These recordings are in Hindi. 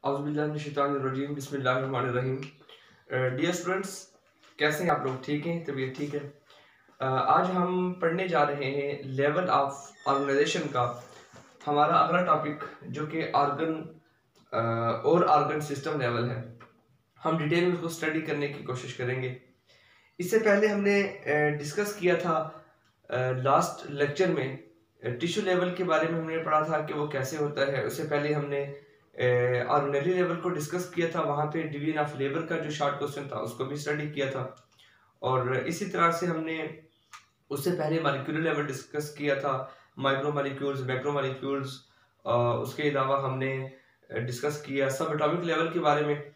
औज़ुबिल्लाहिमिनश्शैतानिर्रजीम बिस्मिल्लाहिर्रहमानिर्रहीम। डियर स्टूडेंट्स, कैसे हैं आप लोग? ठीक हैं? तबीयत ठीक है? आज हम पढ़ने जा रहे हैं लेवल ऑफ ऑर्गेनाइजेशन का हमारा अगला टॉपिक, जो कि ऑर्गन सिस्टम लेवल है। हम डिटेल में उसको स्टडी करने की कोशिश करेंगे। इससे पहले हमने डिस्कस किया था लास्ट लेक्चर में टिश्यू लेवल के बारे में। हमने पढ़ा था कि वो कैसे होता है। उससे पहले हमने ऑर्गेनरी लेवल को डिस्कस किया था। वहाँ पे डिवीजन ऑफ लेबर का जो शॉर्ट क्वेश्चन था उसको भी स्टडी किया था। और इसी तरह से हमने उससे पहले मॉलिक्यूलर लेवल डिस्कस किया था, माइक्रो मॉलिक्यूल्स, मैक्रो मॉलिक्यूल्स। उसके अलावा हमने डिस्कस किया सब एटॉमिक लेवल के बारे में।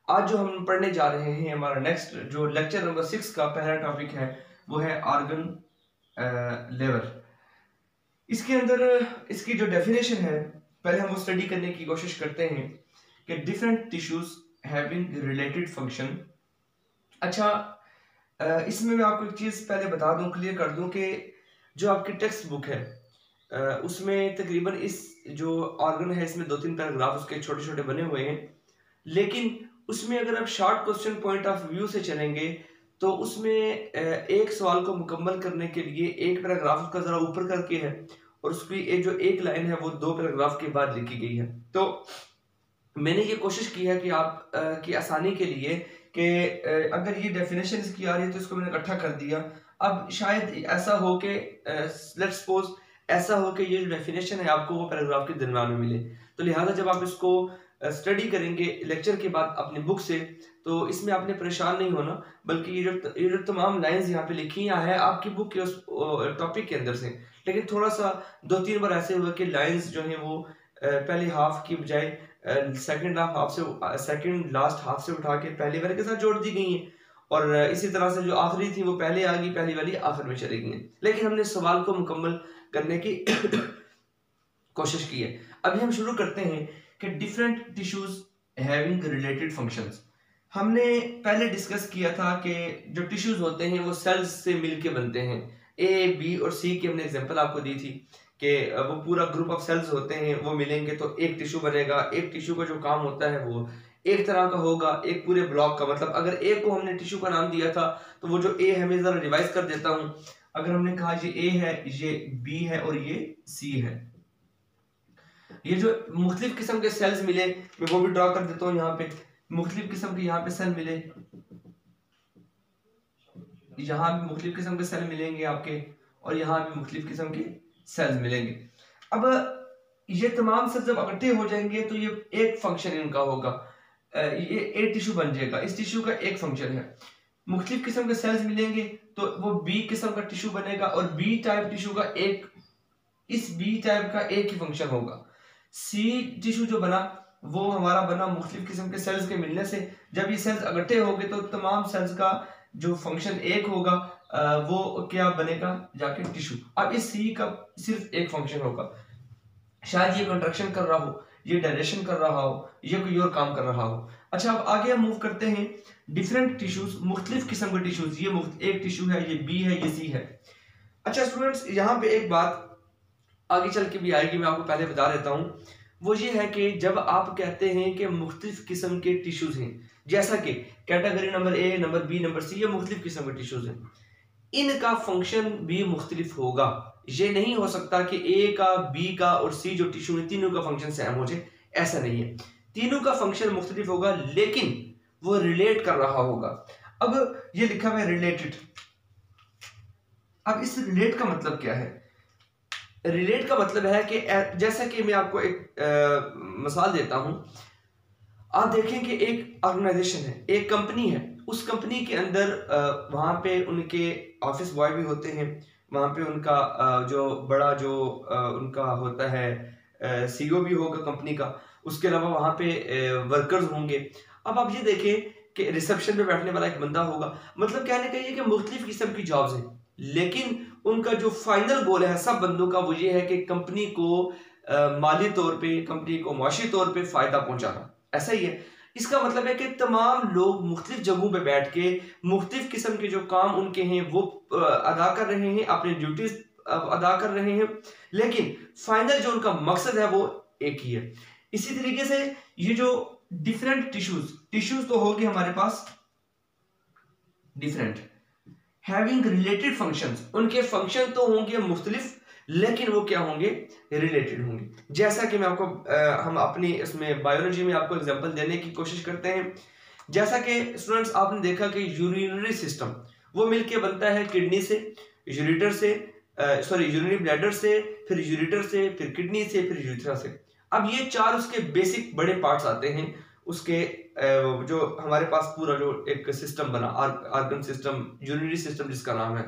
आज जो हम पढ़ने जा रहे हैं, हमारा नेक्स्ट जो लेक्चर नंबर 6 का पहला टॉपिक है वो है ऑर्गन लेवल। इसके अंदर इसकी जो डेफिनेशन है पहले हम वो स्टडी करने की कोशिश करते हैं कि different tissues having related function. अच्छा, इसमें मैं आपको एक चीज़ पहले बता दूं, क्लियर कर दूं कि जो आपकी टेक्स्ट बुक है उसमें तकरीबन इस जो ऑर्गन है इसमें 2-3 पैराग्राफ उसके छोटे छोटे बने हुए हैं। लेकिन उसमें अगर आप short question point of view से चलेंगे तो उसमें एक सवाल को मुकम्मल करने के लिए एक पैराग्राफ उसका ज़रा ऊपर करके है और उसकी जो एक लाइन है वो 2 पैराग्राफ के बाद लिखी गई है। तो मैंने ये कोशिश की है कि आप की आसानी के लिए कि अगर ये डेफिनेशन इसकी आ रही है तो इसको मैंने इकट्ठा कर दिया। अब शायद ऐसा हो कि लेट्स सपोज ऐसा हो कि ये जो डेफिनेशन है आपको वो पैराग्राफ के दरम्यान में मिले। तो लिहाजा जब आप इसको स्टडी करेंगे लेक्चर के बाद अपनी बुक से, तो इसमें आपने परेशान नहीं होना, बल्कि ये जो तमाम लाइंस यहाँ पे लिखी है आपकी बुक के उस टॉपिक के अंदर से। लेकिन थोड़ा सा 2-3 बार ऐसे हुआ कि लाइंस जो है वो पहले हाफ की बजाय सेकंड लास्ट हाफ से उठा के पहली वाले के साथ जोड़ दी गई हैं, और इसी तरह से जो आखिरी थी वो पहले आ गई, पहली वाली आखिर में चली गई हैं। लेकिन हमने सवाल को मुकम्मल करने की कोशिश की है। अभी हम शुरू करते हैं कि different tissues having related functions. हमने पहले डिस्कस किया था कि जो टिश्यूज होते हैं वो सेल्स से मिलके बनते हैं। ए, बी और सी की हमने एग्जांपल आपको दी थी कि वो पूरा ग्रुप ऑफ सेल्स होते हैं, वो मिलेंगे तो एक टिश्यू बनेगा। एक टिश्यू का जो काम होता है वो एक तरह का होगा, एक पूरे ब्लॉक का। मतलब अगर ए को हमने टिश्यू का नाम दिया था तो वो जो ए है, मैं जरा रिवाइज कर देता हूँ। अगर हमने कहा ये ए है, ये बी है और ये सी है, ये जो मुख्तलिफ किस्म के सेल्स मिले मैं वो भी ड्रॉ कर देता हूँ यहाँ पे। मुख्तलिफ किस्म के यहाँ पे सेल मिले, यहाँ भी मुख्तलिफ किस्म के सेल मिलेंगे आपके, और यहाँ भी मुख्तलिफ किस्म के सेल्स मिलेंगे। अब ये तमाम सेल्स जब इकट्ठे हो जाएंगे तो ये एक फंक्शन इनका होगा, ये एक टिश्यू बन जाएगा। इस टिश्यू का एक फंक्शन है। मुख्तलिफ किस्म के सेल्स मिलेंगे तो वो बी किस्म का टिश्यू बनेगा, और बी टाइप टिश्यू का इस बी टाइप का एक ही फंक्शन होगा। सी टिश्यू जो बना वो हमारा बना मुख्तलिफ किस्म के सेल्स के मिलने से। जब ये सेल्स इकट्ठे हो गए तो तमाम सेल्स का जो फंक्शन एक होगा, वो क्या बनेगा, जाके टिश्यू। अब इस सी का सिर्फ एक फंक्शन होगा। शायद ये कंट्रक्शन कर रहा हो, ये डायलेशन कर रहा हो, ये कोई और काम कर रहा हो। अच्छा, अब आगे हम मूव करते हैं। डिफरेंट टिश्यूज, मुख्तलिफ किस्म के टिश्यूज, ये एक टिश्यू है, ये बी है, ये सी है। अच्छा स्टूडेंट्स, यहाँ पे एक बात आगे चल के भी आएगी, मैं आपको पहले बता देता हूँ। वो ये है कि जब आप कहते हैं कि मुख्तलिफ किस्म के टिश्यूज हैं, जैसा कि category number A, number B, number C, ये मुख्तलिफ किस्म के टिश्यूज हैं, इनका फंक्शन भी मुख्तलिफ होगा। ये नहीं हो सकता कि ए का, बी का और सी जो टिश्यू है तीनों का फंक्शन सेम हो जाए, ऐसा नहीं है। तीनों का फंक्शन मुख्तलिफ होगा, लेकिन वो रिलेट कर रहा होगा। अब ये लिखा हुआ है रिलेटेड। अब इस रिलेट का मतलब क्या है? रिलेट का मतलब है कि जैसा कि मैं आपको एक मिसाल देता हूं। आप देखें कि एक ऑर्गेनाइजेशन है, एक कंपनी है, उस कंपनी के अंदर वहां पे उनके ऑफिस बॉय भी होते हैं, वहां पे उनका जो बड़ा जो उनका होता है सीईओ भी होगा कंपनी का, उसके अलावा वहां पे वर्कर्स होंगे। अब आप ये देखें कि रिसेप्शन पे बैठने वाला एक बंदा होगा। मतलब कहने का ये कि मुख्तलिफ किस्म की जॉब्स हैं, लेकिन उनका जो फाइनल गोल है सब बंदों का वो ये है कि कंपनी को माली तौर पे, कंपनी को माशी तौर पे फायदा पहुंचाना। ऐसा ही है। इसका मतलब है कि तमाम लोग मुख्तलिफ जगहों पे बैठ के मुख्तलिफ किस्म के जो काम उनके हैं वो अदा कर रहे हैं, अपनी ड्यूटीज अदा कर रहे हैं, लेकिन फाइनल जो उनका मकसद है वो एक ही है। इसी तरीके से ये जो डिफरेंट टिश्यूज तो होगी हमारे पास डिफरेंट, हैविंग रिलेटेड फंक्शंस, उनके फंक्शन तो होंगे मुख्तलिफ लेकिन वो क्या होंगे, रिलेटेड होंगे। जैसा कि मैं आपको हम अपनी इसमें बायोलॉजी में आपको एग्जांपल देने की कोशिश करते हैं। जैसा कि स्टूडेंट्स आपने देखा कि यूरिनरी सिस्टम वो मिलके बनता है किडनी से, यूरेटर से, यूरिनरी ब्लैडर से, फिर यूरेटर से, फिर किडनी से, फिर यूरेथ्रा से। अब ये चार उसके बेसिक बड़े पार्ट्स आते हैं उसके जो हमारे पास पूरा जो एक सिस्टम बना आर्गन सिस्टम, यूरिनरी सिस्टम जिसका नाम है।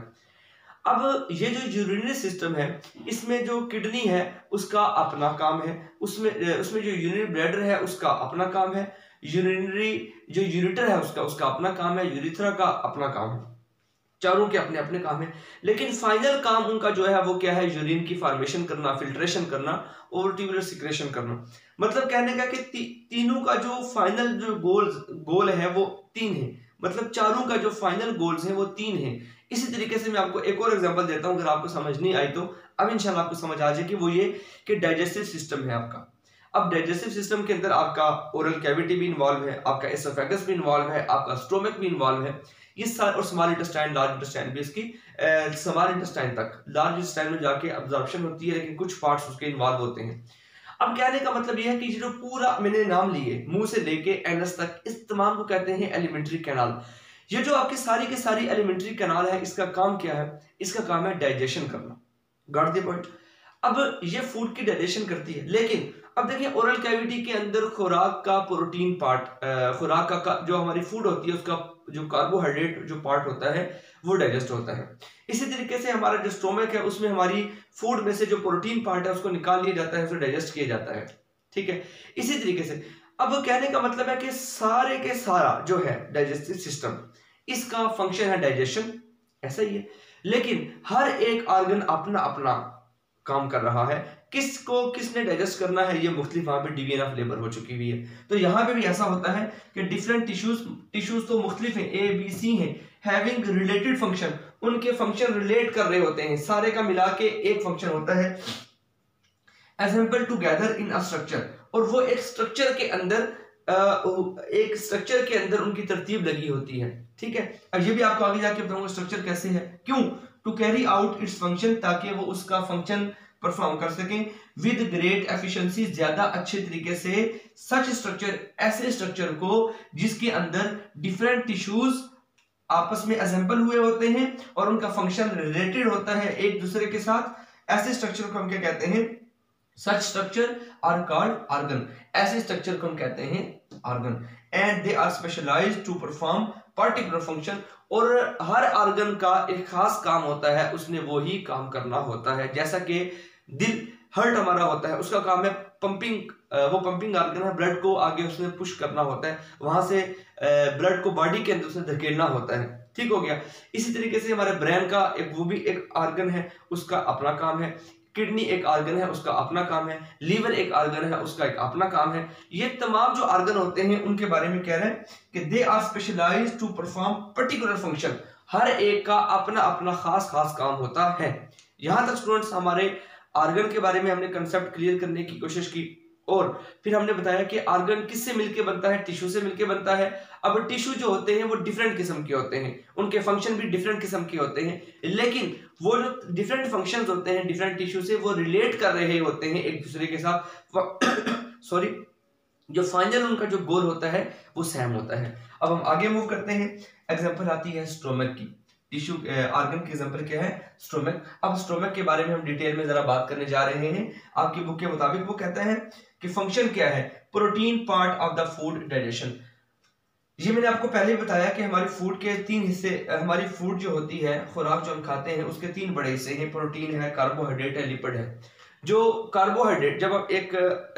अब ये जो यूरिनरी सिस्टम है इसमें जो किडनी है उसका अपना काम है, उसमें जो यूरिनरी ब्लैडर है उसका अपना काम है, यूरिनरी जो यूरेटर है उसका अपना काम है, यूरेथ्रा का अपना काम है, चारों के अपने अपने काम है। लेकिन फाइनल काम उनका जो है वो क्या है, यूरिन की फॉर्मेशन करना, फिल्ट्रेशन करना और ट्यूबुलर सिक्रेशन करना। मतलब कहने का कि तीनों का जो फाइनल जो गोल है वो तीन है, मतलब चारों का जो फाइनल गोल्स है वो तीन है। इसी तरीके से मैं आपको एक और एग्जांपल देता हूं, अगर आपको समझ नहीं आई तो अब इंशाल्लाह आपको समझ आ जाएगी। वो ये कि डाइजेस्टिव सिस्टम है आपका। अब डाइजेस्टिव सिस्टम के अंदर आपका ओरल कैविटी भी इन्वॉल्व है, आपका एसोफेगस भी इन्वॉल्व है, आपका स्टोमक भी इन्वॉल्व है, ये सारे, और स्मॉल इंटेस्टाइन, लार्ज इंटेस्टाइन भी इसकी स्मॉल इंटेस्टाइन तक, लार्ज इंटेस्टाइन में जाके अब्जॉर्प्शन होती है लेकिन कुछ पार्ट्स उसके इन्वॉल्व होते हैं। अब कहने का मतलब यह है कि जो पूरा मैंने नाम लिए मुंह से लेके एनस तक, इस तमाम को कहते हैं एलिमेंट्री कैनाल। ये जो आपकी सारी की सारी एलिमेंट्री कैनाल है इसका काम क्या है, इसका काम है डाइजेशन करना। Got the point. अब ये फूड की डाइजेशन करती है, लेकिन अब देखिए ओरल कैविटी के अंदर खुराक का प्रोटीन पार्ट, खुराक का जो हमारी फूड होती है उसका जो कार्बोहाइड्रेट जो पार्ट होता है वो डाइजेस्ट होता है। इसी तरीके से हमारा जो स्टोमक है उसमें हमारी फूड में से जो प्रोटीन पार्ट है उसको निकाल लिया जाता है, उसे डाइजेस्ट किया जाता है। ठीक है, इसी तरीके से अब कहने का मतलब है कि सारे के सारा जो है डाइजेस्टिव सिस्टम, इसका फंक्शन है डाइजेशन, ऐसा ही है। लेकिन हर एक ऑर्गन अपना अपना काम कर रहा है, किसको किसने डाइजेस्ट करना है ये मुख्तलिफ वहां पे डिवीजन ऑफ लेबर हो चुकी हुई है। तो यहां पे भी ऐसा होता है कि डिफरेंट टिश्यूज तो मुख्तलिफ हैं, ए बी सी हैं, हैविंग रिलेटेड फंक्शन, उनके फंक्शन रिलेट कर रहे होते हैं, सारे का मिला के एक फंक्शन होता है, assemble together in a structure, और वो एक स्ट्रक्चर के अंदर उनकी तरतीब लगी होती है। ठीक है, अब ये भी आपको आगे जाके बताऊंगा स्ट्रक्चर कैसे है, क्यों, to carry out its function, ताकि वो उसका फंक्शन परफॉर्म कर सकें विद ग्रेट एफिशिएंसी, ज्यादा अच्छे तरीके से। सच स्ट्रक्चर, ऐसे स्ट्रक्चर को जिसके अंदर डिफरेंट टिश्यूज आपस में असेंबल हुए होते हैं और उनका फंक्शन रिलेटेड होता है एक दूसरे के साथ, ऐसे स्ट्रक्चर को हम क्या कहते हैं, such structure are called organ. ऐसे स्ट्रक्चर को हम कहते हैं organ, and they are specialised to perform particular function, और हर ऑर्गन का एक खास काम होता है, उसने वो ही काम करना होता है। जैसा कि दिल, हार्ट हमारा होता है, उसका काम है पंपिंग, वो पंपिंग ऑर्गन है, ब्लड को आगे उसने पुश करना होता है, वहां से ब्लड को बॉडी के अंदर उसने धकेलना होता है। ठीक हो गया। इसी तरीके से हमारे ब्रेन का एक वो भी एक ऑर्गन है, उसका अपना काम है, किडनी एक ऑर्गन है उसका अपना काम है, लीवर एक ऑर्गन है उसका एक अपना काम है। ये तमाम जो ऑर्गन होते हैं उनके बारे में कह रहे हैं कि they are specialised to perform particular function, हर एक का अपना अपना खास काम होता है। यहां तक स्टूडेंट्स हमारे ऑर्गन के बारे में हमने कंसेप्ट क्लियर करने की कोशिश की, और फिर हमने बताया कि ऑर्गन किससे मिलके बनता है, टिश्यू से मिलके बनता है। अब टिश्यू जो होते हैं वो डिफरेंट किस्म के होते हैं, उनके फंक्शन भी डिफरेंट किस्म के होते हैं, लेकिन वो जो डिफरेंट फंक्शंस होते हैं डिफरेंट टिश्यू से, वो रिलेट कर रहे होते हैं एक दूसरे के साथ सॉरी, जो फाइनल उनका जो गोल होता है वो सेम होता है। अब हम आगे मूव करते हैं, एग्जांपल आती है स्टोमक की। टिश्यू ऑर्गन की एग्जांपल क्या है, स्टोमक। अब स्टोमक के बारे में हम डिटेल में जरा बात करने जा रहे हैं। आपकी बुक के मुताबिक वो कहता है कि फंक्शन क्या है, protein part of the food digestion. ये मैंने आपको पहले बताया कि हमारी फूड के तीन हिस्से, हमारी फूड जो होती है, खुराक जो हम खाते हैं उसके तीन बड़े हिस्से हैं, प्रोटीन है, कार्बोहाइड्रेट है, लिपिड है। जो कार्बोहाइड्रेट, जब हम एक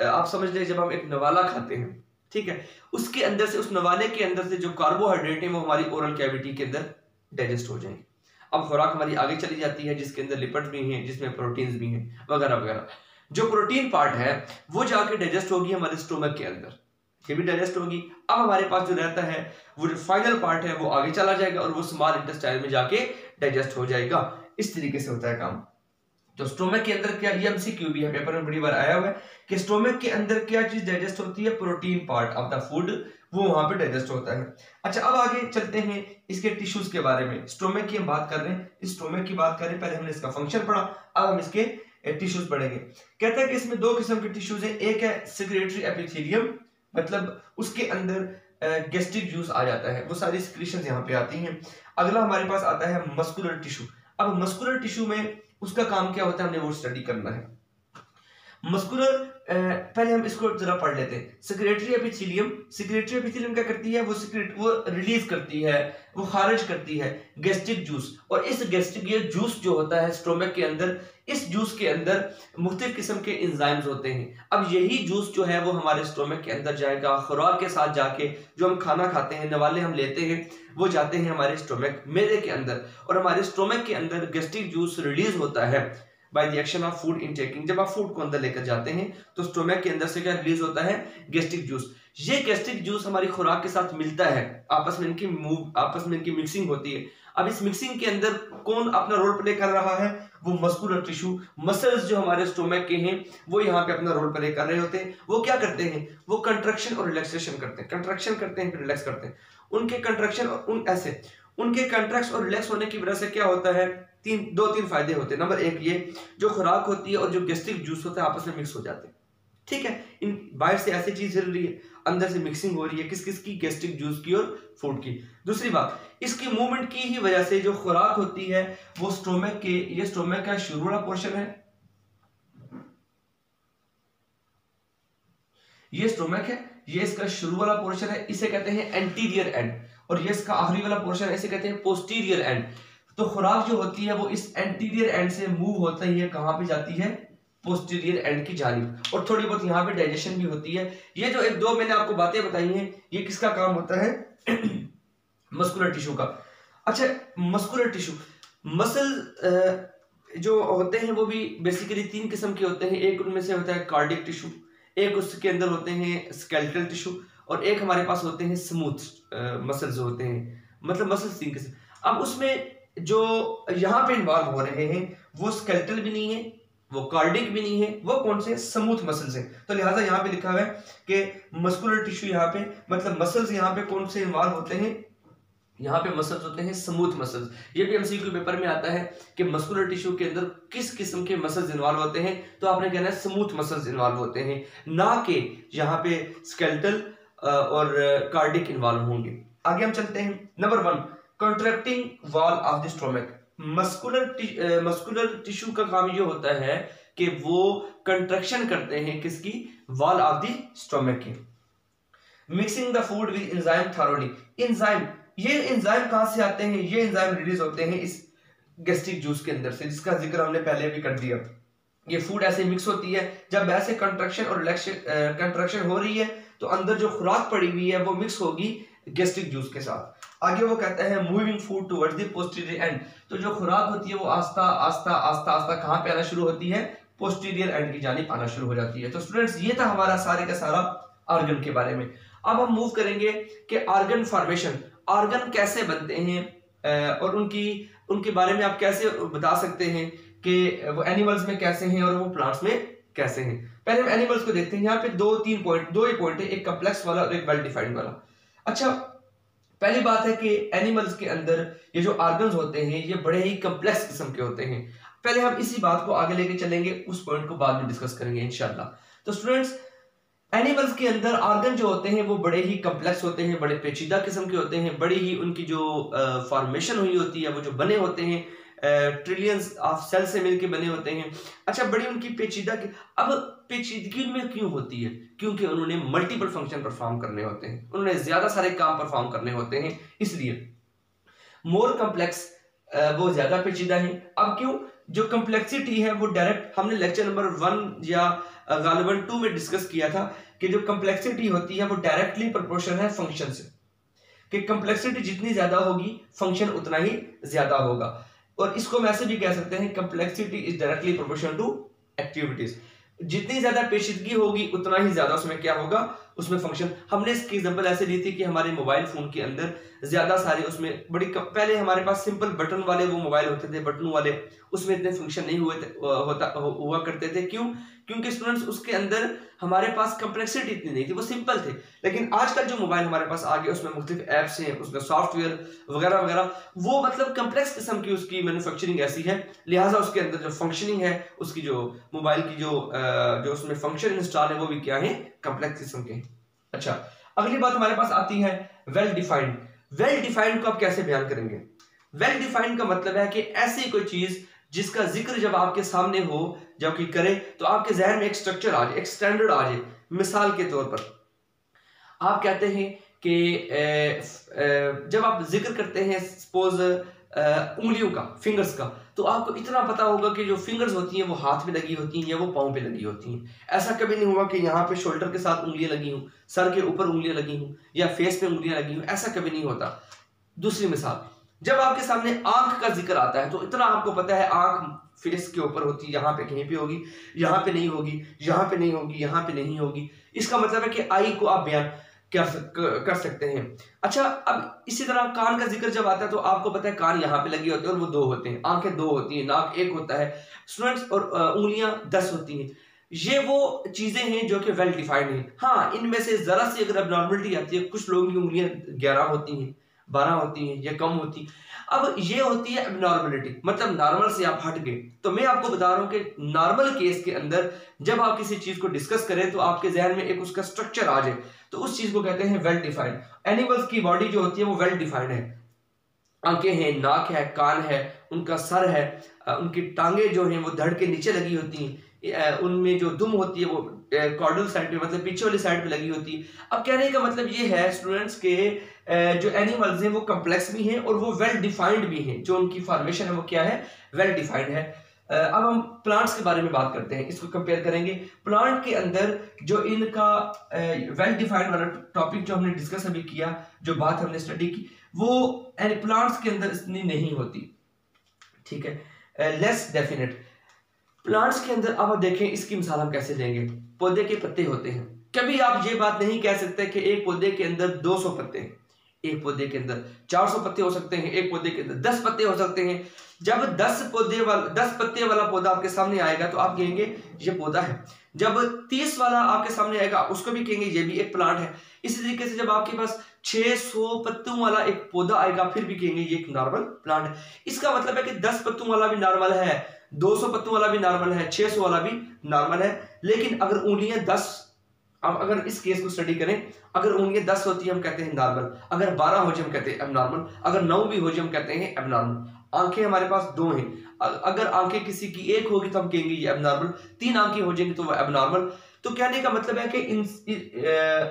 आप समझ लें जब हम एक नवाला खाते हैं, ठीक है, उसके अंदर से, उस नवाले के अंदर से जो कार्बोहाइड्रेट है वो हमारी ओरल कैविटी के अंदर डाइजेस्ट हो जाएंगे। अब खुराक हमारी आगे चली जाती है जिसके अंदर लिपिड भी हैं, जिसमें प्रोटीन्स भी हैं, वगैरह वगैरह। जो प्रोटीन पार्ट है वो जाके डाइजेस्ट होगी हमारे स्टोमक के अंदर, ये भी डाइजेस्ट होगी। अब हमारे पास जो रहता है वो जो फाइनल पार्ट है वो आगे चला जाएगा और वो स्मॉल इंटेस्टाइन में जाके डाइजेस्ट हो जाएगा। इस तरीके से होता है काम। तो स्टोमक के अंदर क्या, ये एमसीक्यू भी है, पेपर में बड़ी बार आया हुआ है कि स्टोमक के अंदर क्या चीज डाइजेस्ट होती है, protein part of the food, वो वहां पे डाइजेस्ट होता है। अच्छा, अब आगे चलते हैं इसके टिश्यूज के बारे में। स्टोमक की हम बात कर रहे हैं, इस स्टोमक की बात करें, पहले हमने इसका फंक्शन पढ़ा, अब हम इसके टिश्यूज पढ़ेंगे। कहता है कि इसमें दो किस्म के टिश्यूज हैं, एक है सिक्रेटरी एपिथेलियम, मतलब उसके अंदर गैस्ट्रिक जूस आ जाता है, वो सारी सिक्रीशंस यहाँ पे आती हैं। अगला हमारे पास आता है मस्कुलर टिश्यू। अब मस्कुलर टिश्यू में उसका काम क्या होता है, हमने वो स्टडी करना है। मस्कुलर पहले हम इसको जरा पढ़ लेते हैं। सेक्रेटरी एपिथेलियम, सेक्रेटरी एपिथेलियम क्या करती है, वो रिलीज करती है, वो खारिज करती है गैस्ट्रिक जूस, और इस गैस्ट्रिक ये जूस जो होता है स्टोमक के अंदर, इस जूस के अंदर मुख्तलिफ किस्म के एंजाइम्स होते हैं। अब यही जूस जो है वो हमारे स्टोमक के अंदर जाएगा, खुराक के साथ जाके, जो हम खाना खाते हैं, नवाले हम लेते हैं, वो जाते हैं हमारे स्टोमक, मैदे के अंदर, और हमारे स्टोमक के अंदर गैस्ट्रिक जूस रिलीज होता है by the action of food intaking. जब आप फूड को अंदर लेकर जाते हैं तो स्टोमक के अंदर से क्या रिलीज होता है, गैस्ट्रिक जूस। ये गैस्ट्रिक जूस हमारी खुराक के साथ मिलता है, आपस में इनकी मिक्सिंग होती है। अब इस मिक्सिंग के अंदर कौन अपना रोल प्ले कर रहा है, वो मस्कुलर टिश्यू, मसल्स जो हमारे स्टोमक के हैं वो यहाँ पे अपना रोल प्ले कर रहे होते हैं। वो क्या करते हैं, वो कंट्रक्शन और रिलैक्सेशन करते हैं, कंट्रक्शन करते हैं फिर रिलैक्स करते हैं। उनके कंट्रक्शन और उनके कंट्रैक्ट और रिलैक्स होने की वजह से क्या होता है, दो तीन फायदे होते हैं। नंबर एक, ये जो खुराक होती है और जो गैस्ट्रिक जूस होता है आपस में मिक्स हो जाते हैं, ठीक है। इन बाहर से ऐसी चीज हिल रही है, अंदर से मिक्सिंग हो रही है, किस किस की, गैस्ट्रिक जूस की और फूड की। दूसरी बात, इसकी मूवमेंट की ही वजह से जो खुराक होती है वो स्टोमक के, ये स्टोमक का शुरू वाला पोर्शन है, ये स्टोमक है, ये इसका शुरू वाला पोर्शन है, इसे कहते हैं एंटीरियर एंड, और ये इसका आखिरी वाला पोर्शन है, इसे कहते हैं पोस्टीरियर एंड। तो खुराक जो होती है वो इस एंटीरियर एंड से मूव होता ही है, कहां पे जाती है, पोस्टीरियर एंड की जानिब, और थोड़ी बहुत यहाँ पे डाइजेशन भी होती है। ये जो एक दो मैंने आपको बातें बताई हैं, ये किसका काम होता है, मस्कुलर टिश्यू का। अच्छा, मस्कुलर टिश्यू, मसल जो होते हैं वो भी बेसिकली तीन किस्म के होते हैं। एक उनमें से होता है कार्डियक टिश्यू, एक उसके अंदर होते हैं स्केलेटल टिश्यू, और एक हमारे पास होते हैं स्मूथ मसल्स होते हैं, मतलब मसल्स तीन किस्म। अब उसमें जो यहाँ पे इन्वॉल्व हो रहे हैं वो स्केलेटल भी नहीं है, वो कार्डिक भी नहीं है, वो कौन से, स्मूथ मसल्स हैं। तो लिहाजा यहाँ पे लिखा हुआ है कि मस्कुलर टिश्यू, यहाँ पे मतलब मसल्स यहाँ पे कौन से इन्वॉल्व होते हैं, यहाँ पे मसल्स होते हैं स्मूथ मसल्स। ये भी एमसीक्यू पेपर में आता है कि मस्कुलर टिश्यू के अंदर किस किस्म के मसल्स इन्वॉल्व होते हैं, तो आपने कहना है स्मूथ मसल्स इन्वॉल्व होते हैं, ना कि यहाँ पे स्केलेटल और कार्डिक इन्वॉल्व होंगे। आगे हम चलते हैं। Number 1, contracting wall of the stomach. Muscular tissue का काम ये होता है कि वो कंट्रैक्शन करते हैं किसकी, वॉल ऑफ द स्टोमक की। Mixing the food with enzyme thoroughly. Enzyme, ये एंजाइम कहां से आते हैं, ये एंजाइम रिलीज होते हैं इस गैस्ट्रिक जूस के अंदर से, जिसका जिक्र हमने पहले भी कर दिया। ये फूड ऐसे मिक्स होती है, जब ऐसे कंट्रैक्शन और कंट्रैक्शन हो रही है तो अंदर जो खुराक पड़ी हुई है वो मिक्स होगी गैस्ट्रिक जूस के साथ। आगे वो कहता है moving food towards the posterior and. तो जो खुराक होती है वो आस्ता आस्ता आस्ता आस्ता कहां पे आना शुरू होती है, पोस्टीरियर एंड की जानिब आना शुरू हो जाती है। तो स्टूडेंट्स, ये था हमारा सारे का सारा ऑर्गन के बारे में। अब हम मूव करेंगे कि ऑर्गन फॉर्मेशन, ऑर्गन कैसे बनते हैं और उनके बारे में आप कैसे बता सकते हैं कि वो एनिमल्स में कैसे हैं और वो प्लांट्स में कैसे हैं। पहले हम एनिमल्स को देखते हैं। यहाँ पे दो ही पॉइंट है, एक कम्प्लेक्स वाला और एक वेल डिफाइंड वाला। अच्छा, पहली बात है कि एनिमल्स के अंदर ये जो ऑर्गन्स होते हैं ये बड़े ही कम्प्लेक्स किस्म के होते हैं। पहले हम इसी बात को आगे लेके चलेंगे, उस पॉइंट को बाद में डिस्कस करेंगे इंशाल्लाह। तो स्टूडेंट्स, एनिमल्स के अंदर ऑर्गन जो होते हैं वो बड़े ही कम्प्लेक्स होते हैं, बड़े पेचीदा किस्म के होते हैं, बड़ी ही उनकी जो फॉर्मेशन हुई होती है, वो जो बने होते हैं ट्रिलियंस ऑफ सेल से मिलके बने होते हैं। अच्छा, बड़ी उनकी पेचीदा की, अब पेचीदगी में क्यों होती है, क्योंकि उन्होंने मल्टीपल फंक्शन परफॉर्म करने होते हैं, उन्होंने ज्यादा सारे काम परफॉर्म करने होते हैं, इसलिए मोर कम्प्लेक्स वो ज्यादा पेचीदा है। अब क्यों, जो कम्प्लेक्सिटी है वो डायरेक्ट, हमने लेक्चर नंबर 1 या गालिबन 2 में डिस्कस किया था कि जो कम्प्लेक्सिटी होती है वो डायरेक्टली प्रोपोर्शनल है फंक्शन से, कि कम्प्लेक्सिटी जितनी ज्यादा होगी फंक्शन उतना ही ज्यादा होगा। और इसको हम ऐसे भी कह सकते हैं, complexity is directly proportional to activities. जितनी ज्यादा पेचीदगी होगी उतना ही ज्यादा उसमें क्या होगा, उसमें फंक्शन। हमने इसकी एग्जांपल ऐसे ली थी कि हमारे मोबाइल फोन के अंदर ज्यादा सारे उसमें पहले हमारे पास सिंपल बटन वाले वो मोबाइल होते थे, बटनों वाले, उसमें इतने फंक्शन नहीं हुआ करते थे। क्यों? क्योंकि स्टूडेंट्स उसके अंदर हमारे पास कंप्लेक्सिटी इतनी नहीं थी, वो सिंपल थे। लेकिन आजकल जो मोबाइल हमारे पास आ गया उसमें मुख्तलिफ ऐप्स हैं, उसमें सॉफ्टवेयर वगैरह वगैरह, वो मतलब कंप्लेक्स किस्म की उसकी मैन्युफैक्चरिंग ऐसी है, लिहाजा उसके अंदर जो फंक्शनिंग है, उसकी जो मोबाइल की जो उसमें फंक्शन इंस्टॉल है वो भी क्या है, कंप्लेक्स किस्म के। अच्छा, अगली बात हमारे पास आती है वेल डिफाइंड। वेल डिफाइंड को आप कैसे बयान करेंगे? वेल डिफाइंड का मतलब है कि ऐसी कोई चीज जिसका जिक्र जब आपके सामने हो, जब कि करे, तो आपके जहन में एक स्ट्रक्चर आ जाए, एक स्टैंडर्ड आ जाए। मिसाल के तौर पर आप कहते हैं कि जब आप जिक्र करते हैं सपोज उंगलियों का, फिंगर्स का, तो आपको इतना पता होगा कि जो फिंगर्स होती हैं वो हाथ में लगी होती हैं या वो पाँव पे लगी होती हैं। ऐसा कभी नहीं हुआ कि यहाँ पे शोल्डर के साथ उंगलियां लगी हूँ, सर के ऊपर उंगलियां लगी हूँ या फेस पे उंगलियां लगी हूँ, ऐसा कभी नहीं होता। दूसरी मिसाल, जब आपके सामने आंख का जिक्र आता है तो इतना आपको पता है आंख फेस के ऊपर होती है, यहाँ पे कहीं पे होगी, यहाँ पे नहीं होगी, यहाँ पे नहीं होगी, यहाँ पे नहीं होगी। इसका मतलब है कि आई को आप बयान कर सकते हैं। अच्छा, अब इसी तरह कान का जिक्र जब आता है तो आपको पता है कान यहाँ पे लगे होते हैं और वो 2 होते हैं, आंखें 2 होती हैं, नाक 1 होता है स्टूडेंट्स, और उंगलियां 10 होती हैं। ये वो चीजें हैं जो कि वेल डिफाइंड हैं। हाँ, इनमें से जरा सी अगर एबनॉर्मलिटी आती है, कुछ लोगों की उंगलियां 11 होती हैं, 12 होती हैं या कम होती। अब ये होती है एबनॉर्मलिटी, मतलब नॉर्मल से आप हट गए। तो मैं आपको बता रहा हूं कि नॉर्मल केस के अंदर जब आप किसी चीज को डिस्कस करें तो आपके जहन में एक उसका स्ट्रक्चर आ जाए, तो उस चीज को कहते हैं वेल डिफाइंड। एनिमल्स की बॉडी जो होती है वो वेल डिफाइंड है, आंखें हैं, नाक है, कान है, उनका सर है, उनकी टांगे जो हैं वो धड़ के नीचे लगी होती हैं, उनमें जो दुम होती है वो कॉर्डल साइड पे, मतलब पीछे वाली साइड पे लगी होती है। अब कहने का मतलब ये है स्टूडेंट्स के जो एनिमल्स हैं वो कम्प्लेक्स भी हैं और वो वेल डिफाइंड भी हैं, जो उनकी फॉर्मेशन है वो क्या है, वेल डिफाइंड है। अब हम प्लांट्स के बारे में बात करते हैं, इसको कंपेयर करेंगे। प्लांट के अंदर जो इनका वेल डिफाइंड वाला टॉपिक जो हमने डिस्कस अभी किया, जो बात हमने स्टडी की, वो प्लांट्स के अंदर इतनी नहीं होती, ठीक है, लेस डेफिनेट। प्लांट्स के अंदर अब आप देखें, इसकी मिसाल हम कैसे लेंगे। पौधे के पत्ते होते हैं, कभी आप ये बात नहीं कह सकते कि एक पौधे के अंदर 200 पत्ते हैं, एक पौधे के अंदर 400 पत्ते हो सकते हैं, एक पौधे के अंदर 10 पत्ते हो सकते हैं। जब 10 पत्ते वाला पौधा आपके सामने आएगा तो आप कहेंगे ये पौधा है। जब 30 वाला आपके सामने आएगा उसको भी कहेंगे ये भी एक प्लांट है। इसी तरीके से जब आपके पास 600 पत्तों वाला एक पौधा आएगा फिर भी कहेंगे ये एक नॉर्मल प्लांट है। इसका मतलब है कि 10 पत्तों वाला भी नॉर्मल है, 200 पत्तों वाला भी नॉर्मल है, 600 वाला भी नॉर्मल है। लेकिन अगर उंगलियां 10, अब अगर इस केस को स्टडी करें, अगर उंगलियां 10 होती है हम कहते हैं नॉर्मल, अगर 12 हो जाए हम कहते हैं एबनॉर्मल, अगर 9 भी हो जाए हम कहते हैं एबनॉर्मल। आंखें हमारे पास 2 हैं, अगर आंखें किसी की 1 होगी तो हम कहेंगे ये एबनॉर्मल, 3 आंखें हो जाएंगी तो वो एबनॉर्मल। तो कहने का मतलब है कि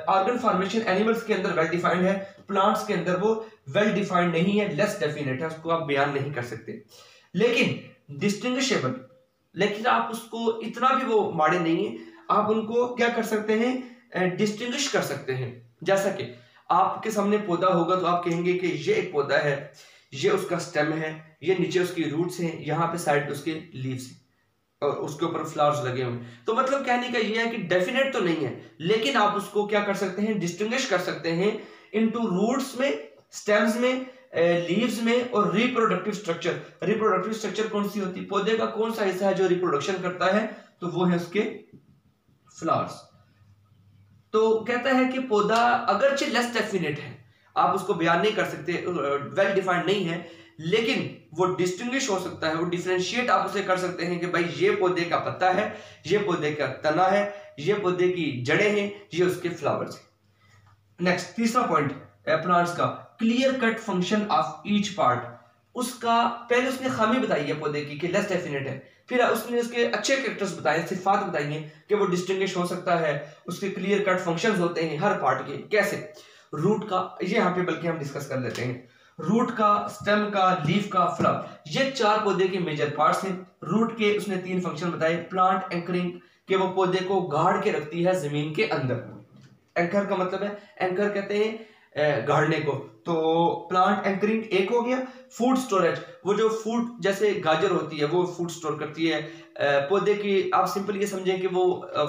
ऑर्गन फॉर्मेशन एनिमल्स के अंदर वेल डिफाइंड है, प्लांट्स के अंदर वो वेल डिफाइंड नहीं है, लेस डेफिनेट है, उसको आप बयान नहीं कर सकते। लेकिन डिस्टिंग्विशेबल, लेकिन आप उसको इतना भी वो माड़े नहीं है, आप उनको क्या कर सकते हैं, डिस्टिंग्विश कर सकते हैं। जैसा कि आपके सामने पौधा होगा तो आप कहेंगे कि ये एक पौधा है, ये उसका स्टेम है, ये नीचे उसकी रूट्स हैं, यहाँ पे साइड पे उसके लीव्स हैं और उसके ऊपर फ्लावर्स लगे हुए। तो मतलब कहने का ये है कि डेफिनेट तो नहीं है, लेकिन आप उसको क्या कर सकते हैं, डिस्टिंग्विश कर सकते हैं इनटू रूट्स में, स्टेम्स में, लीव्स में और रिप्रोडक्टिव स्ट्रक्चर। रिप्रोडक्टिव स्ट्रक्चर कौन सी होती है, पौधे का कौन सा हिस्सा है जो रिप्रोडक्शन करता है, तो वो है उसके फ्लावर्स। तो कहता है कि पौधा अगरचे लेस डेफिनेट है, आप उसको बयान नहीं कर सकते, वेल डिफाइंड नहीं है, लेकिन वो डिस्टिंग्विश हो सकता है, वो डिफरेंशिएट आप उसे कर सकते हैं कि भाई ये पौधे का पत्ता है, ये पौधे का तना है, ये पौधे की जड़ें हैं, ये उसके फ्लावर्स हैं। नेक्स्ट, तीसरा पॉइंट प्लांट्स का, clear cut function of each part. उसका पहले उसने खामी बताई है पौधे की कि लेस डेफिनेट है, फिर उसने उसके अच्छे कैरेक्टर्स बताए, सिफात बताई हैं कि वो डिस्टिंग्विश हो सकता है, उसके क्लियर कट फंक्शंस होते हैं हर पार्ट के। कैसे? रूट का, ये यहाँ पे बल्कि हम डिस्कस कर लेते हैं, रूट का, स्टेम का, लीफ का, फ्लावर, ये 4 पौधे के मेजर पार्ट्स हैं। रूट के उसने 3 फंक्शन बताए, प्लांट एंकरिंग के वो पौधे को गाड़ के रखती है जमीन के अंदर। एंकर का मतलब है, एंकर कहते हैं गाड़ने को। तो प्लांट एंकरिंग एक हो गया। फूड स्टोरेज, वो जो फूड जैसे गाजर होती है वो फूड स्टोर करती है पौधे की। आप सिंपल ये समझें कि वो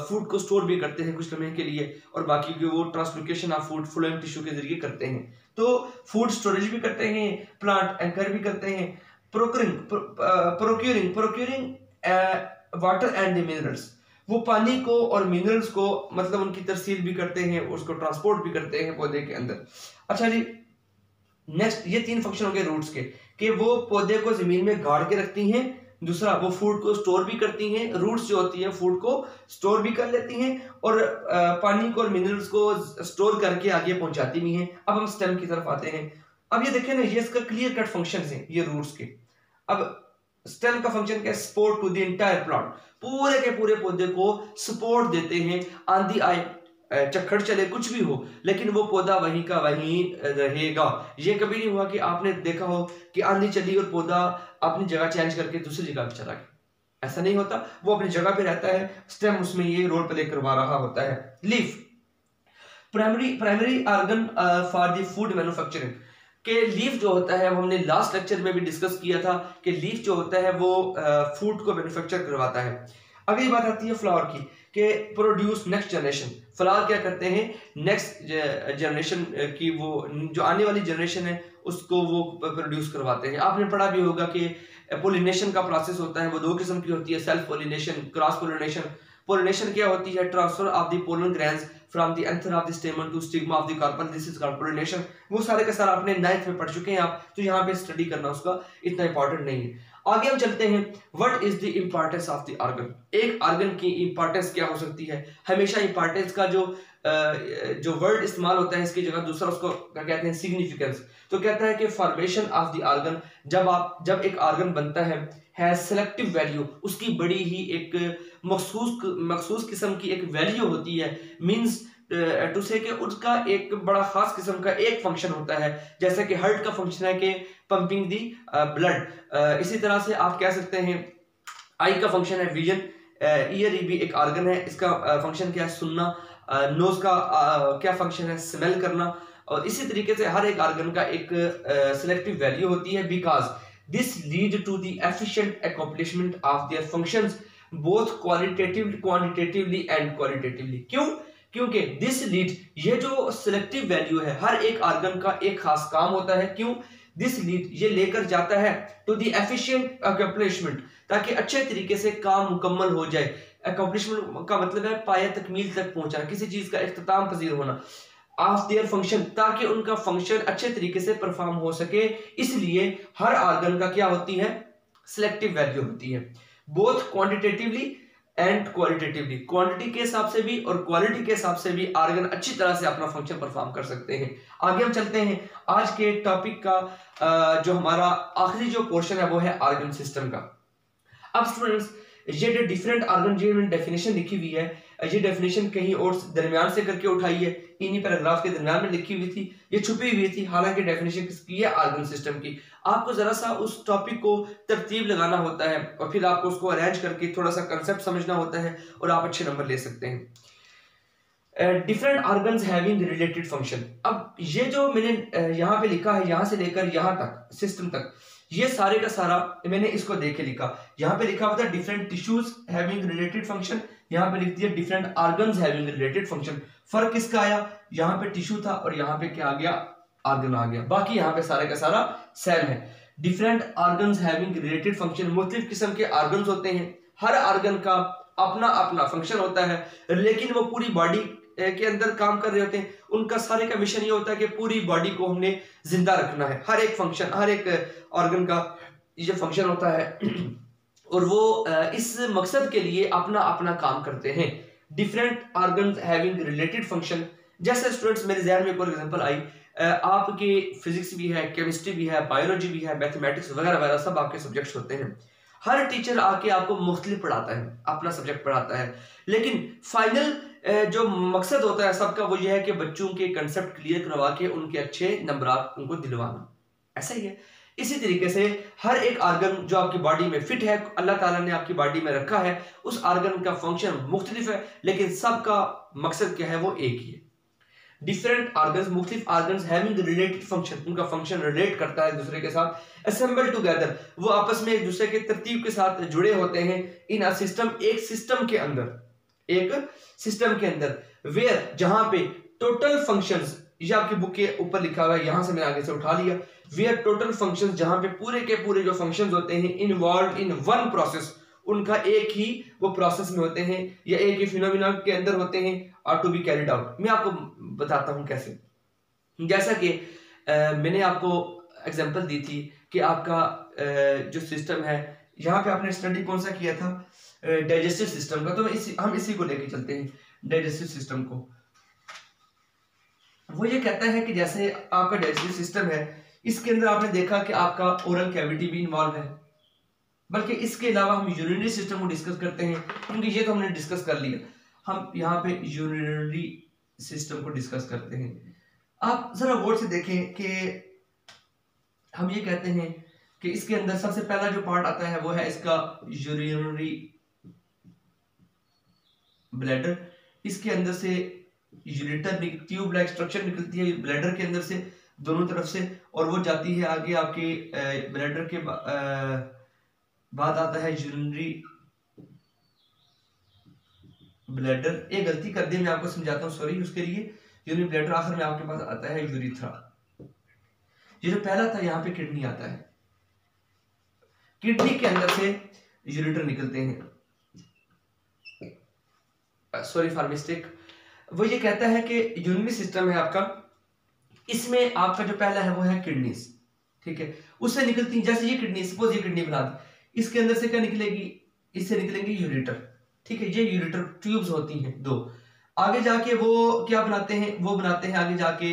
फूड को स्टोर भी करते हैं कुछ समय के लिए, और बाकी की वो translocation of food phloem tissue के जरिए करते हैं। तो फूड स्टोरेज भी करते हैं, प्लांट एंकर भी करते हैं। Procuring water and the minerals, वो पानी को और मिनरल्स को मतलब उनकी तरसील भी करते हैं, उसको ट्रांसपोर्ट भी करते हैं पौधे के अंदर। अच्छा जी, नेक्स्ट ये 3 फंक्शन हो गए रूट्स के, कि वो पौधे को जमीन में गाड़ के रखती हैं। दूसरा, वो फूड को स्टोर भी करती हैं, रूट्स जो होती हैं फूड को स्टोर भी कर लेती हैं, और पानी को और मिनरल्स को स्टोर करके आगे पहुंचाती भी हैं। अब हम स्टेम की तरफ आते हैं। अब ये देखें ना, ये इसका क्लियर कट फंक्शन है ये रूट्स के। अब स्टेम का फंक्शन क्या है? Support to the entire plant, पूरे के पूरे पौधे को सपोर्ट देते हैं। आंधी आए, चक्कर चले, कुछ भी हो, लेकिन वो पौधा वहीं का वहीं रहेगा। ये कभी नहीं हुआ कि आपने देखा हो कि आंधी चली और पौधा अपनी जगह चेंज करके दूसरी जगह पे चला गया। ऐसा नहीं होता, वो अपनी जगह पे रहता है। स्टेम उसमें ये रोल प्ले करवा रहा होता है। Leaf, primary organ for the food manufacturing, के लीफ जो होता है, वो हमने लास्ट लेक्चर में भी डिस्कस किया था कि लीफ जो होता है वो फूड को मैन्युफैक्चर करवाता है। अगली बात आती है फ्लावर की, कि प्रोड्यूस नेक्स्ट जनरेशन। फ्लावर क्या करते हैं? नेक्स्ट जनरेशन की, वो जो आने वाली जनरेशन है उसको वो प्रोड्यूस करवाते हैं। आपने पढ़ा भी होगा कि पोलिनेशन का प्रोसेस होता है, वो 2 किस्म की होती है, self pollination, cross pollination. Pollination क्या होती है? Transfer of the pollen grains from the anther of the stamen to stigma of the carpel, this is called pollination. वो सारे का सारा आपने 9th में पढ़ चुके हैं आप, तो यहाँ पे स्टडी करना उसका इतना इंपॉर्टेंट नहीं है। आगे हम चलते हैं। What is the importance of the organ? एक ऑर्गन की इंपॉर्टेंस क्या हो सकती है? हमेशा इंपॉर्टेंस का जो वर्ड इस्तेमाल होता है इसकी जगह दूसरा उसको क्या कहते हैं? सिग्निफिकेंस। तो कहता है कि फॉर्मेशन ऑफ द ऑर्गन, जब एक ऑर्गन बनता है सेलेक्टिव वैल्यू, उसकी बड़ी ही एक मखसूस किस्म की एक वैल्यू होती है। मींस टू से कि उसका एक बड़ा खास किस्म का एक फंक्शन होता है। जैसे कि हार्ट का फंक्शन है कि पंपिंग दी ब्लड, इसी तरह से आप कह सकते हैं आई का फंक्शन है विजन, ईयर भी एक ऑर्गन है, इसका फंक्शन क्या है? सुनना। नोज का क्या फंक्शन है? स्मेल करना। और इसी तरीके से हर एक ऑर्गन का एक सिलेक्टिव वैल्यू होती है, because this lead to the efficient accomplishment of their functions both quantitatively and qualitatively. क्यों? क्योंकि दिस लीड, ये जो सिलेक्टिव वैल्यू है, हर एक ऑर्गन का एक खास काम होता है। क्यों? दिस लीड, ये लेकर जाता है टू द एफिशिएंट अकम्प्लिशमेंट, ताकि अच्छे तरीके से काम मुकम्मल हो जाए। अकम्प्लिशमेंट का मतलब है पाया तकमील तक पहुंचना, किसी चीज का इख्तिताम पजीर होना। ऑफ देयर फंक्शन, ताकि उनका फंक्शन अच्छे तरीके से परफॉर्म हो सके। इसलिए हर ऑर्गन का क्या होती है? सिलेक्टिव वैल्यू होती है, both quantitatively and qualitatively. Quantity के हिसाब से भी और क्वालिटी के हिसाब से भी ऑर्गन अच्छी तरह से अपना फंक्शन परफॉर्म कर सकते हैं। आगे हम चलते हैं। आज के टॉपिक का जो हमारा आखिरी जो पोर्शन है वो है ऑर्गन सिस्टम का। अब स्टूडेंट्स, ये जो डिफरेंट ऑर्गन जो डेफिनेशन लिखी हुई है, ये डेफिनेशन कहीं और दरमियान से करके उठाई है, इन्हीं पैराग्राफ के दरमियान में लिखी हुई थी, ये छुपी हुई थी। हालांकि डेफिनेशन किसकी है? ऑर्गन सिस्टम की। आपको जरा सा उस टॉपिक को तरतीब लगाना होता है और फिर आपको उसको अरेंज करके थोड़ा सा कंसेप्ट समझना होता है और आप अच्छे नंबर ले सकते हैं। Different organs having related function. अब ये जो मैंने यहाँ पे लिखा है, यहाँ से लेकर यहाँ तक सिस्टम तक, ये सारे का सारा मैंने इसको देख के लिखा। यहाँ पे लिखा हुआ था different tissues having related function, यहाँ पे लिख दिया different organs having related function. फर्क किसका आया? यहाँ पे टिश्यू था और यहाँ पे क्या आ गया? ऑर्गन आ गया। बाकी यहाँ पे सारे का सारा सेम है। Different organs having related function, मुख्तलिफ किस्म के ऑर्गन्स होते हैं, हर ऑर्गन का अपना अपना फंक्शन होता है, लेकिन वो पूरी बॉडी के अंदर काम कर रहे होते हैं। उनका सारे का मिशन ये होता है कि पूरी बॉडी को हमने जिंदा रखना है। हर एक फंक्शन, हर एक ऑर्गन का ये फंक्शन होता है और वो इस मकसद के लिए अपना अपना काम करते हैं। Different organs having related function, जैसे स्टूडेंट्स मेरे ज़हन में एक और एग्जांपल आई, आपके फिजिक्स भी है, केमिस्ट्री भी है, बायोलॉजी भी है, मैथमेटिक्स वगैरह वगैरह सब आपके सब्जेक्ट्स होते हैं। हर टीचर आके आपको मुख्तलिफ पढ़ाता है, अपना सब्जेक्ट पढ़ाता है, लेकिन फाइनल जो मकसद होता है सबका वो ये है कि बच्चों के कंसेप्ट क्लियर करवा के उनके अच्छे नंबरात उनको दिलवाना। ऐसा ही है। इसी तरीके से हर एक ऑर्गन जो आपकी बॉडी में फिट है, अल्लाह ताला ने आपकी बॉडी में रखा है, उस ऑर्गन का फंक्शन मुख्तलिफ है, लेकिन सबका मकसद क्या है? वो एक ही है। डिफरेंट ऑर्गन्स, मुख्तलिफ ऑर्गन्स हैविंग रिलेटेड फंक्शन, उनका फंक्शन रिलेट करता है दूसरे के साथ। असेंबल टुगेदर, वो आपस में एक दूसरे के तरतीब के साथ जुड़े होते हैं। इन अ सिस्टम, एक सिस्टम के अंदर, एक सिस्टम के अंदर, वेयर जहां पे टोटल फंक्शंस, ये आपकी बुक के ऊपर लिखा हुआ है, यहां से मैंने आगे से उठा लिया, वेयर टोटल फंक्शंस, जहां पे पूरे के पूरे जो फंक्शंस होते हैं इन्वॉल्व इन वन प्रोसेस, उनका एक ही वो प्रोसेस में होते हैं या एक ही फिनोमिना के अंदर होते हैं, are to be carried out. मैं आपको बताता हूं कैसे। जैसा कि मैंने आपको एग्जांपल दी थी कि आपका जो सिस्टम है, यहाँ पे आपने स्टडी कौन सा किया था, डाइजेस्टिव सिस्टम का, तो हम इसी को लेके चलते हैं, डाइजेस्टिव सिस्टम को। वो ये कहता है कि जैसे आपका डाइजेस्टिव सिस्टम है, इसके अंदर आपने देखा कि आपका ओरल कैविटी भी इन्वॉल्व है, बल्कि इसके अलावा हम यूरिनरी सिस्टम को डिस्कस करते हैं, क्योंकि ये तो हमने डिस्कस कर लिया। हम यहाँ पे यूरिनरी सिस्टम को डिस्कस करते हैं। आप जरा गौर से देखें कि हम ये कहते हैं कि इसके अंदर सबसे पहला जो पार्ट आता है वो है इसका यूरिनरी ब्लैडर। इसके अंदर से यूरेटर ट्यूब लाइक स्ट्रक्चर निकलती है ब्लैडर के अंदर से, दोनों तरफ से, और वो जाती है आगे आपके ब्लैडर के बाद आता है यूरिनरी ब्लैडर। एक गलती कर दी, मैं आपको समझाता हूँ, सॉरी उसके लिए। यूरिनरी ब्लैडर, आखिर में आपके पास आता है यूरिथ्रा। ये जो पहला था, यहाँ पे किडनी आता है, किडनी के अंदर से यूरेटर निकलते हैं, सॉरी फॉर मिस्टेक। वो ये कहता है कि यूरिनरी सिस्टम है आपका, इसमें आपका जो पहला है वो है किडनीज, ठीक है, उससे निकलती, जैसे ये किडनी, सपोज ये किडनी बना दी, इसके अंदर से क्या निकलेगी, इससे निकलेंगे यूरेटर, ठीक है, ये यूरेटर ट्यूब्स होती हैं दो। आगे जाके वो क्या बनाते हैं, वो बनाते हैं आगे जाके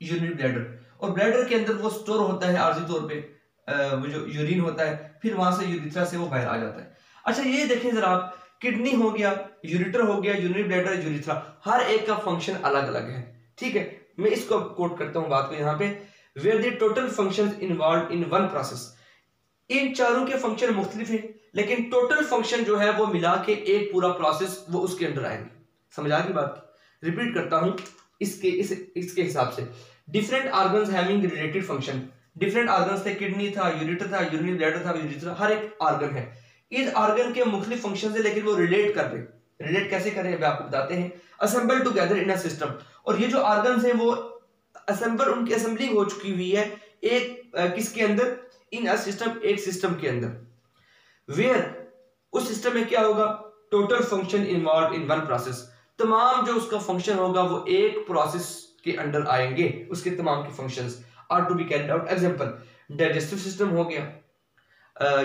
यूरिनरी ब्लैडर, और ब्लैडर के अंदर वो स्टोर होता है आर्जी तौर पे वो जो यूरिन होता है, फिर वहां से यूरिथ्रा से वो बाहर आ जाता है। अच्छा ये देखें जरा आप, किडनी हो गया, यूरेटर हो गया, यूरिनरी ब्लैडर, यूरिथ्रा, हर एक का फंक्शन अलग अलग है, ठीक है। मैं इसको कोट करता हूं बात को यहाँ पे, where the total functions involve in one process. इन चारों के फंक्शन मुख्तलिफ हैं, लेकिन टोटल फंक्शन जो है वो मिला के एक पूरा प्रोसेस वो उसके अंदर आएंगे। समझ आ गई बात? रिपीट करता हूं इसके हिसाब से, different organs having related function, different organs थे, किडनी था, यूरेटर था, यूरिनरी ब्लैडर था, यूरिथ्रा, हर एक ऑर्गन है, इस ऑर्गन के मुख्तलिफ फंक्शन है, लेकिन वो रिलेट कर रहे, रिलेट कैसे कर रहे हैं आपको बताते हैं। Assemble together in a system, और ये जो ऑर्गन्स हैं वो असेंबल, उनकी असेंबलिंग हो चुकी हुई है एक किसके अंदर, इन अ सिस्टम, एक सिस्टम के अंदर, वेयर उस सिस्टम में क्या होगा, total function involve in one process, तमाम जो उसका फंक्शन होगा वो एक प्रोसेस के अंडर आएंगे, उसके तमाम के functions are to be carried out. Example, digestive system हो गया,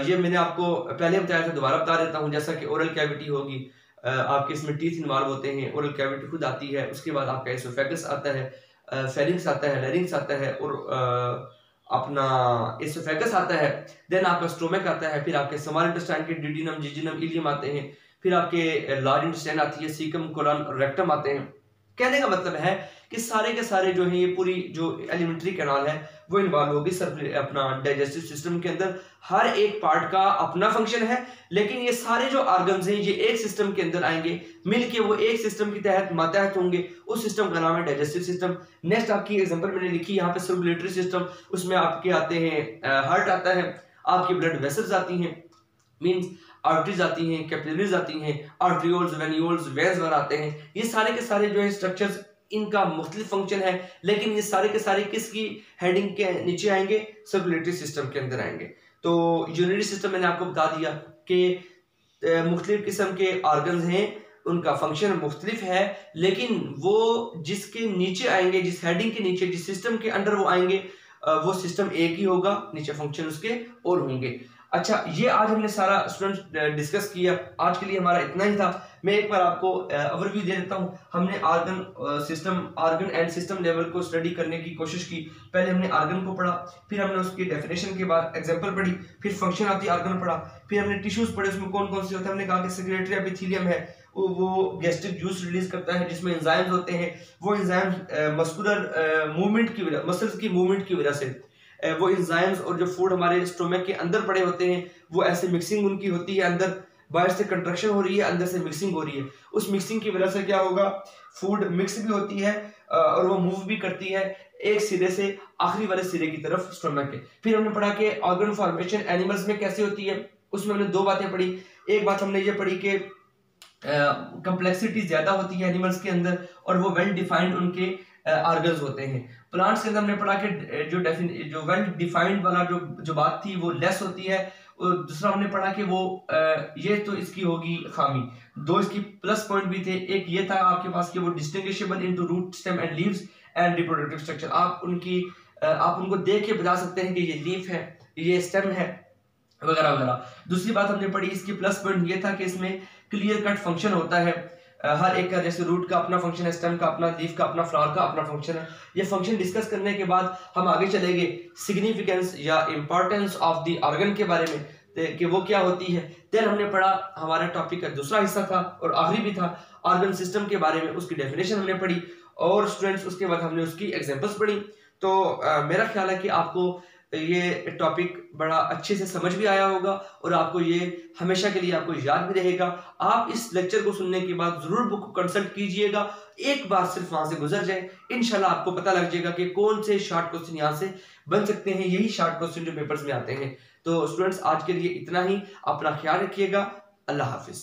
ये मैंने आपको पहले बताया था, दोबारा बता देता हूँ, जैसा कि ओरल कैविटी होगी, आपके इसमें टीथ इन्वॉल्व होते हैं, ओरल कैविटी खुद आती है, उसके बाद आपका एसोफेगस आता है, फेरिंग्स आता है, लैरिंग्स आता है, और अपना एसोफेगस आता है, देन आपका स्टोमक आता है, फिर आपके स्मॉल इंटेस्टाइन के डिडिनम, जिजिनम, इलियम आते हैं, फिर आपके लार्ज इंटेस्टाइन आती है, सीकम, कोलन, रेक्टम आते हैं। कहने का मतलब है कि सारे के सारे जो है, ये पूरी जो एलिमेंट्री कैनाल है वो इन्वॉल्व होगी अपना डाइजेस्टिव सिस्टम के अंदर। हर एक पार्ट का अपना फंक्शन है, लेकिन ये सारे जो ऑर्गन्स हैं ये एक सिस्टम के अंदर आएंगे, मिलके वो एक सिस्टम के तहत मातहत होंगे, उस सिस्टम का नाम है डाइजेस्टिव सिस्टम। नेक्स्ट आपकी एग्जांपल मैंने लिखी यहाँ पे, सर्कुलेटरी सिस्टम, उसमें आपके आते हैं हार्ट आता है, आपकी ब्लड वेसल्स आती हैं, मींस आर्टरीज आती हैं, कैपिलरीज आती हैं, आर्ट्रियोल्स, वेन्यूल्स, वेन्स वगैरह आते हैं। ये सारे के सारे जो है स्ट्रक्चर्स, इनका मुख्तलिफ फंक्शन है, लेकिन ये सारे के सारे किसकी हेडिंग के नीचे आएंगे, सर्कुलेटरी सिस्टम के अंदर आएंगे। तो यूरिनरी सिस्टम मैंने आपको बता दिया कि मुख्तलिफ किस्म के ऑर्गन्स हैं, उनका फंक्शन मुख्तलिफ है, लेकिन वो जिसके नीचे आएंगे, जिस हेडिंग के नीचे, जिस सिस्टम के अंडर वो आएंगे, वो सिस्टम एक ही होगा, नीचे फंक्शन उसके और होंगे। अच्छा, ये आज हमने सारा स्टूडेंट डिस्कस किया, आज के लिए हमारा इतना ही था। मैं एक बार आपको ओवरव्यू दे देता हूँ। हमने ऑर्गन एंड सिस्टम लेवल को स्टडी करने की कोशिश की। पहले हमने ऑर्गन को पढ़ा, फिर हमने उसकी डेफिनेशन के बाद एग्जांपल पढ़ी, फिर फंक्शन ऑफ द ऑर्गन पढ़ा, फिर हमने टिश्यूज पढ़े, उसमें कौन कौन से होते हैं। हमने कहा कि सेक्रेटरी एपिथेलियम है, वो गैस्ट्रिक जूस रिलीज करता है जिसमें एंजाइम्स होते हैं। वो एंजाइम्स मस्कुलर मूवमेंट की वजह, मसल्स की मूवमेंट की वजह से वो एंजाइम्स और जो फूड हमारे स्टोमक के अंदर पड़े होते हैं, वो ऐसे मिक्सिंग उनकी होती है अंदर, बाहर से कंट्रक्शन हो रही है, अंदर से मिक्सिंग हो रही है। उस मिक्सिंग की वजह से क्या होगा, फूड मिक्स भी होती है और वो मूव भी करती है एक सिरे से आखिरी वाले सिरे की तरफ, स्टोमक के। फिर हमने पढ़ा कि ऑर्गन फॉर्मेशन एनिमल्स में कैसे होती है, उसमें हमने दो बातें पढ़ी। एक बात हमने ये पढ़ी कि कंप्लेक्सिटी ज्यादा होती है एनिमल्स के अंदर और वो वेल डिफाइंड उनके ऑर्गन्स होते हैं। प्लांट्स के अंदर हमने पढ़ा कि जो वेल डिफाइंड वाला जो बात थी वो लेस होती है। और दूसरा हमने पढ़ा कि वो ये तो इसकी होगी खामी। दो इसकी प्लस पॉइंट भी थे, एक ये था आपके पास कि वो distinguishable into root, stem and leaves and reproductive structure. आप उनको देख के बता सकते हैं कि ये लीफ है, ये स्टेम है, वगैरह वगैरह। दूसरी बात हमने पढ़ी, इसकी प्लस पॉइंट ये था कि इसमें क्लियर कट फंक्शन होता है हर एक का। जैसे रूट का अपना फंक्शन है, स्टेम का अपना, लीफ का अपना, फ्लावर का अपना फंक्शन है। ये फंक्शन डिस्कस करने के बाद हम आगे चलेंगे सिग्निफिकेंस या इंपॉर्टेंस ऑफ द ऑर्गन के बारे में कि वो क्या होती है। देन हमने पढ़ा, हमारा टॉपिक का दूसरा हिस्सा था और आखिरी भी था, ऑर्गन सिस्टम के बारे में, उसकी डेफिनेशन हमने पढ़ी और स्टूडेंट्स उसके बाद हमने उसकी एग्जांपल्स पढ़ी। तो मेरा ख्याल है कि आपको ये टॉपिक बड़ा अच्छे से समझ भी आया होगा और आपको ये हमेशा के लिए आपको याद भी रहेगा। आप इस लेक्चर को सुनने के बाद जरूर बुक को कंसल्ट कीजिएगा, एक बार सिर्फ वहां से गुजर जाए, इंशाल्लाह आपको पता लग जाएगा कि कौन से शॉर्ट क्वेश्चन यहाँ से बन सकते हैं। यही शॉर्ट क्वेश्चन जो पेपर्स में आते हैं। तो स्टूडेंट्स आज के लिए इतना ही, अपना ख्याल रखिएगा। अल्लाह हाफिज।